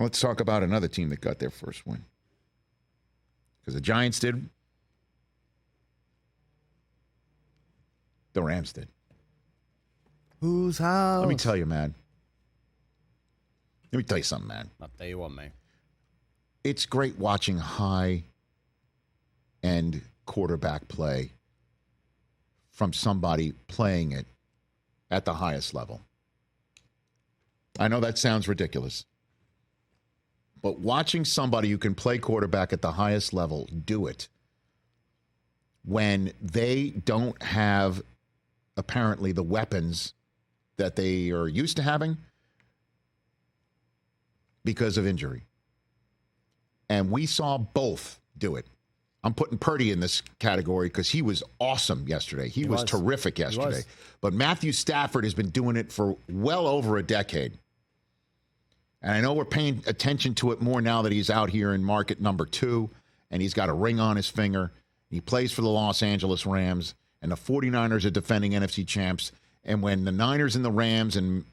Let's talk about another team that got their first win. Because the Giants did. The Rams did. Whose house? Let me tell you, man. Let me tell you something, man. I'll tell you what, man. It's great watching high-end quarterback play from somebody playing it at the highest level. I know that sounds ridiculous. But watching somebody who can play quarterback at the highest level do it when they don't have, apparently, the weapons that they are used to having because of injury. And we saw both do it. I'm putting Purdy in this category because he was awesome yesterday. He was terrific yesterday. But Matthew Stafford has been doing it for well over a decade. And I know we're paying attention to it more now that he's out here in market number 2 and he's got a ring on his finger. He plays for the Los Angeles Rams, and the 49ers are defending NFC champs. And when the Niners and the Rams and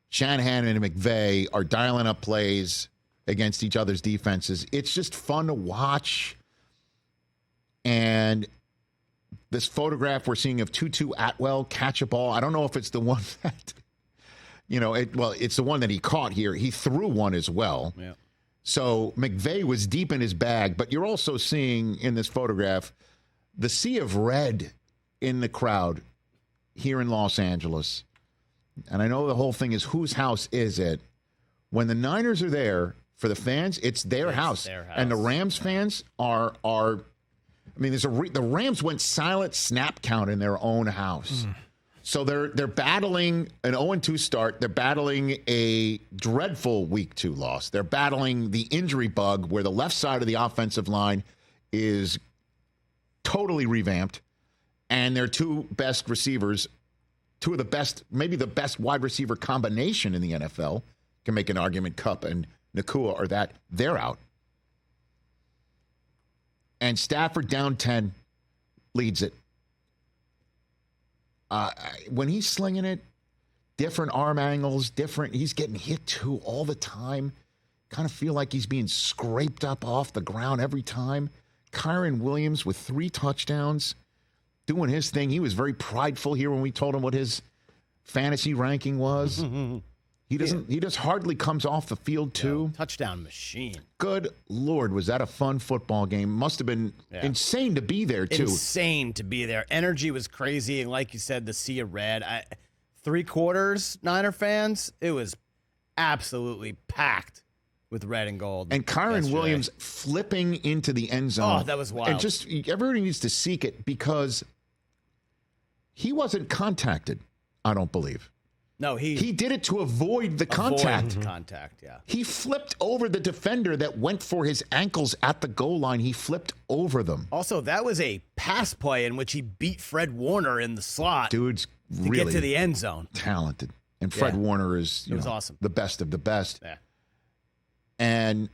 Shanahan and McVay are dialing up plays against each other's defenses, it's just fun to watch. And this photograph we're seeing of Tutu Atwell catch a ball, I don't know if it's the one that, it's the one that he caught here. He threw one as well. Yeah. So McVay was deep in his bag, but you're also seeing in this photograph the sea of red in the crowd here in Los Angeles. And I know the whole thing is whose house is it? When the Niners are there for the fans, it's their house. And the Rams fans are the Rams went silent snap count in their own house. So they're battling an 0-2 start. They're battling a dreadful Week 2 loss. They're battling the injury bug where the left side of the offensive line is totally revamped. And their two best receivers, two of the best, maybe the best wide receiver combination in the NFL, can make an argument, Kupp and Nakua, or that they're out. And Stafford down 10 leads it. When he's slinging it, different arm angles, he's getting hit too all the time. Kind of feel like he's being scraped up off the ground every time. Kyren Williams with 3 touchdowns, doing his thing. He was very prideful here when we told him what his fantasy ranking was. He just hardly comes off the field too. Touchdown machine. Good Lord, was that a fun football game? Must have been insane to be there too. Insane to be there. Energy was crazy, and like you said, the sea of red. 3 quarters, Niner fans, it was absolutely packed with red and gold. And Kyren Williams flipping into the end zone. Oh, that was wild. And just everybody needs to seek it because he wasn't contacted, I don't believe. No, he did it to avoid the contact. Contact, yeah. He flipped over the defender that went for his ankles at the goal line. He flipped over them. Also, that was a pass play in which he beat Fred Warner in the slot. Dude's to really get to the end zone. Talented. And Fred Warner is awesome. The best of the best. Yeah. And,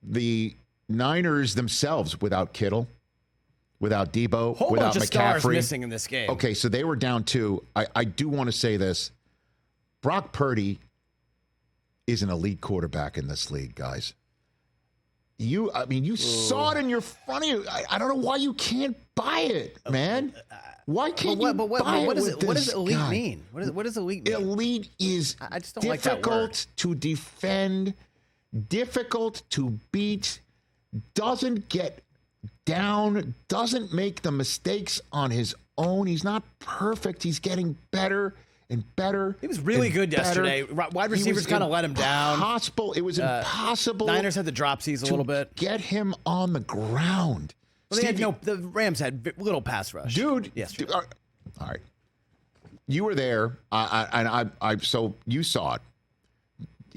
the Niners themselves without Kittle, without Debo, whole without bunch of McCaffrey. Stars missing in this game. Okay, so they were down 2. I do want to say this. Brock Purdy is an elite quarterback in this league, guys. You saw it in your front of you. I don't know why you can't buy it, man. Why can't you buy it with this What does elite guy? mean? What does elite mean? Elite is I just don't like that word. Difficult to defend, difficult to beat, doesn't get down, doesn't make the mistakes on his own. He's not perfect. He's getting better and better. He was really good yesterday. Wide receivers kind of let him down. It was impossible. Niners had the dropsies a little bit. Get him on the ground. Well, the Rams had little pass rush. Dude. All right. You were there, so you saw it.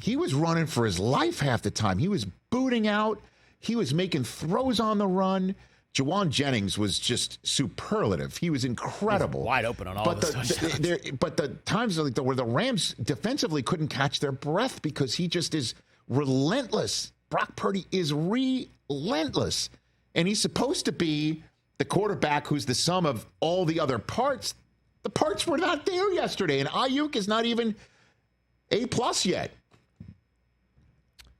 He was running for his life half the time. He was booting out. He was making throws on the run. Jawan Jennings was just superlative. He was incredible. He was wide open on all those touchdowns. But the times where the Rams defensively couldn't catch their breath because he just is relentless. Brock Purdy is relentless. And he's supposed to be the quarterback who's the sum of all the other parts. The parts were not there yesterday. And Ayuk is not even A+ yet.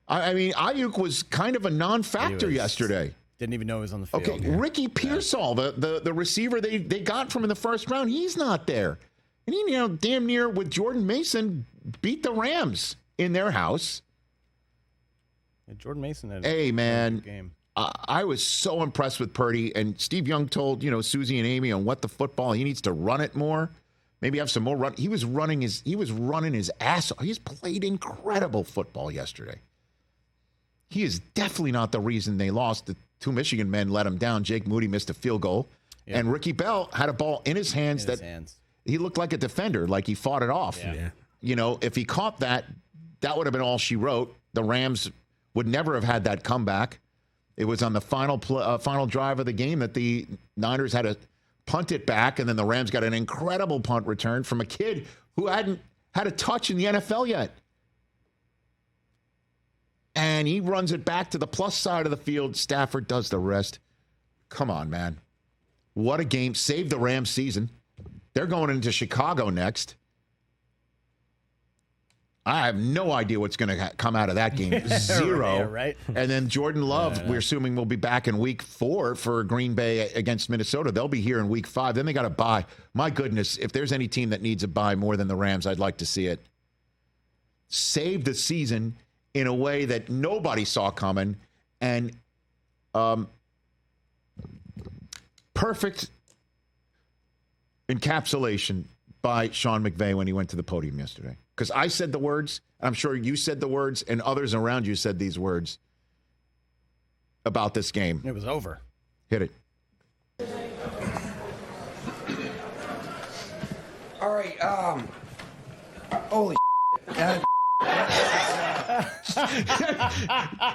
I mean, Ayuk was kind of a non-factor yesterday. Didn't even know he was on the field. Okay, Ricky Pearsall, the receiver they got from in the first round, he's not there. And he, damn near with Jordan Mason beat the Rams in their house. Yeah, Jordan Mason had a good game. I was so impressed with Purdy, and Steve Young told Susie and Amy on what the football he needs to run it more. Maybe have some more run. He was running his ass off. He's played incredible football yesterday. He is definitely not the reason they lost. The two Michigan men let him down. Jake Moody missed a field goal, and Ricky Bell had a ball in his hands he looked like a defender, like he fought it off. Yeah. If he caught that would have been all she wrote. The Rams would never have had that comeback. It was on the final drive of the game that the Niners had to punt it back, and then the Rams got an incredible punt return from a kid who hadn't had a touch in the NFL yet. And he runs it back to the plus side of the field. Stafford does the rest. Come on, man. What a game. Saved the Rams season. They're going into Chicago next. I have no idea what's going to come out of that game. Zero. Right. And then Jordan Love, we're assuming, will be back in week 4 for Green Bay against Minnesota. They'll be here in week 5. Then they got a bye. My goodness, if there's any team that needs a bye more than the Rams, I'd like to see it. Save the season in a way that nobody saw coming, and perfect encapsulation by Sean McVay when he went to the podium yesterday. Because I said the words, and I'm sure you said the words, and others around you said these words about this game. It was over. Hit it. All right, holy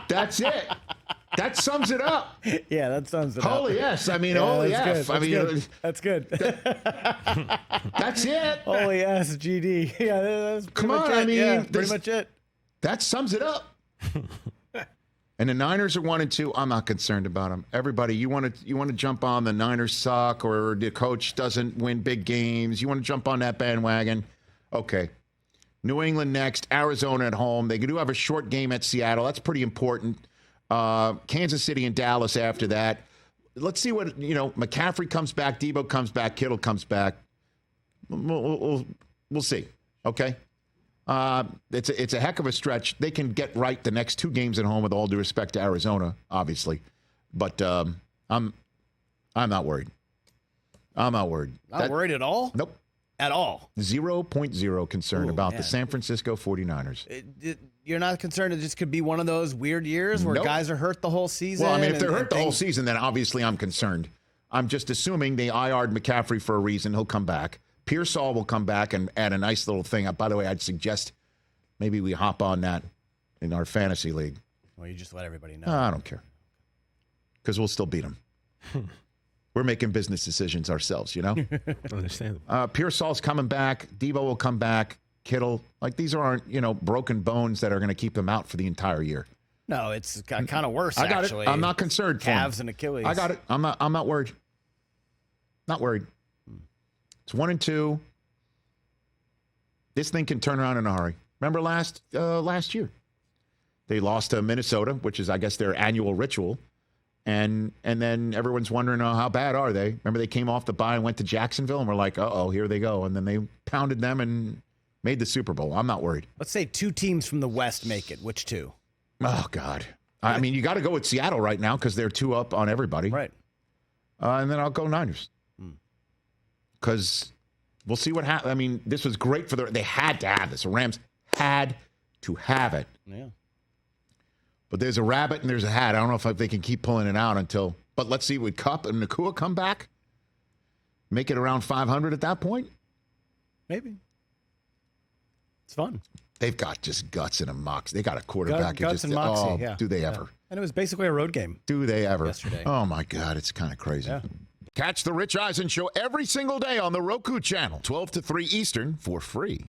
That's it. That sums it up. Yeah, that sums it up. Holy yes. I mean, holy yes. I mean, that's good. That's it. Holy yes, GD. Yeah, that's come on. I mean, pretty much it. That sums it up. And the Niners are 1-2. I'm not concerned about them. Everybody, you want to jump on the Niners suck or the coach doesn't win big games. You want to jump on that bandwagon. Okay. New England next, Arizona at home. They do have a short game at Seattle. That's pretty important. Kansas City and Dallas after that. Let's see what, McCaffrey comes back, Debo comes back, Kittle comes back. We'll see. Okay? It's a heck of a stretch. They can get right the next 2 games at home with all due respect to Arizona, obviously. But I'm not worried. I'm not worried. Not worried at all? Nope. At all. 0.0 concern about the San Francisco 49ers. You're not concerned it just could be one of those weird years where guys are hurt the whole season? Well, I mean, if they're hurt the whole season, then obviously I'm concerned. I'm just assuming they IR'd McCaffrey for a reason. He'll come back. Pearsall will come back and add a nice little thing. By the way, I'd suggest maybe we hop on that in our fantasy league. Well, you just let everybody know. I don't care. Because we'll still beat them. We're making business decisions ourselves, Understandable. Pearsall's coming back. Debo will come back. Kittle. Like, these aren't, broken bones that are going to keep them out for the entire year. No, it's kind of worse, I got actually. it. I'm not concerned for Calves them. and Achilles. I got it. I'm not worried. Not worried. It's 1-2. This thing can turn around in a hurry. Remember last year? They lost to Minnesota, which is, I guess, their annual ritual. And then everyone's wondering, how bad are they? Remember they came off the bye and went to Jacksonville, and we're like, uh-oh, here they go. And then they pounded them and made the Super Bowl. I'm not worried. Let's say 2 teams from the West make it. Which 2? Oh, God. I mean, you got to go with Seattle right now because they're 2 up on everybody. Right. And then I'll go Niners. Because we'll see what happens. I mean, this was great for they had to have this. The Rams had to have it. Yeah. But there's a rabbit and there's a hat. I don't know if they can keep pulling it out until. But let's see, would Kupp and Nakua come back? Make it around 500 at that point? Maybe. It's fun. They've got just guts and a moxie. They got a quarterback. Guts and moxie, yeah. Do they ever? And it was basically a road game. Do they ever? Yesterday. Oh, my God. It's kind of crazy. Yeah. Catch the Rich Eisen Show every single day on the Roku Channel, 12 to 3 Eastern, for free.